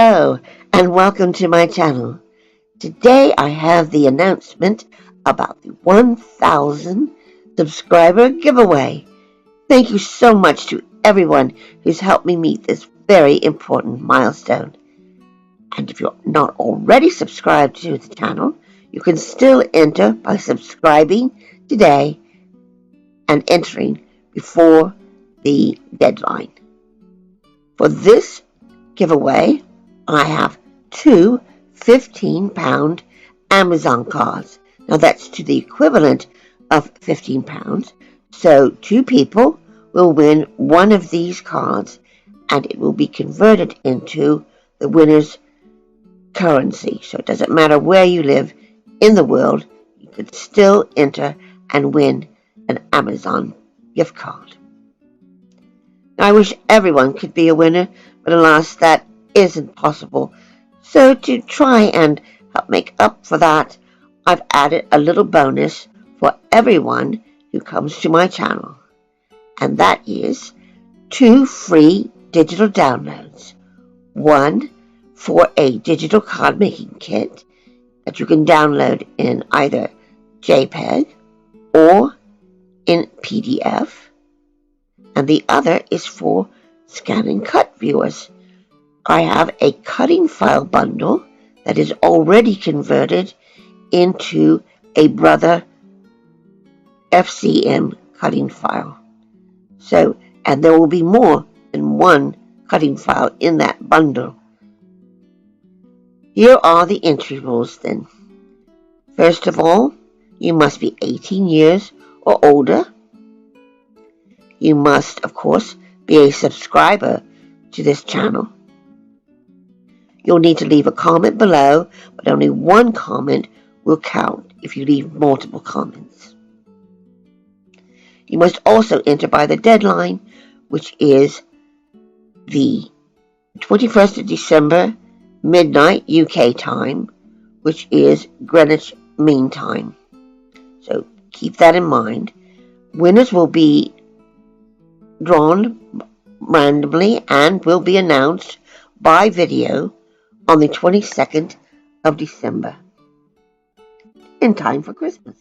Hello and welcome to my channel. Today I have the announcement about the 1000 subscriber giveaway. Thank you so much to everyone who's helped me meet this very important milestone. And if you're not already subscribed to the channel, you can still enter by subscribing today and entering before the deadline. For this giveaway, I have two 15-pound Amazon cards. Now that's to the equivalent of £15. So two people will win one of these cards and it will be converted into the winner's currency. So it doesn't matter where you live in the world, you could still enter and win an Amazon gift card. Now, I wish everyone could be a winner, but alas, that isn't possible. So to try and help make up for that, I've added a little bonus for everyone who comes to my channel. And that is 2 free digital downloads. One for a digital card making kit that you can download in either JPEG or in PDF. And the other is for scan and cut viewers. I have a cutting file bundle that is already converted into a Brother FCM cutting file. And there will be more than one cutting file in that bundle. Here are the entry rules then. First of all, you must be 18 years or older. You must, of course, be a subscriber to this channel. You'll need to leave a comment below, but only one comment will count if you leave multiple comments. You must also enter by the deadline, which is the 21st of December, midnight UK time, which is Greenwich Mean Time. So keep that in mind. Winners will be drawn randomly and will be announced by video on the 22nd of December, in time for Christmas.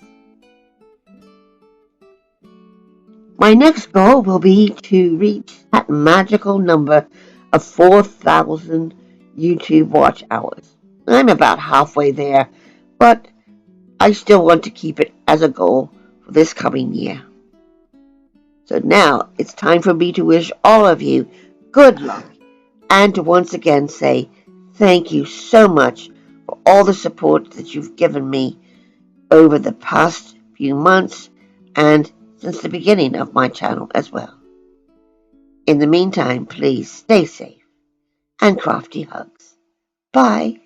My next goal will be to reach that magical number of 4,000 YouTube watch hours. I'm about halfway there, but I still want to keep it as a goal for this coming year. So now it's time for me to wish all of you good luck and to once again say thank you so much for all the support that you've given me over the past few months and since the beginning of my channel as well. In the meantime, please stay safe and crafty hugs. Bye.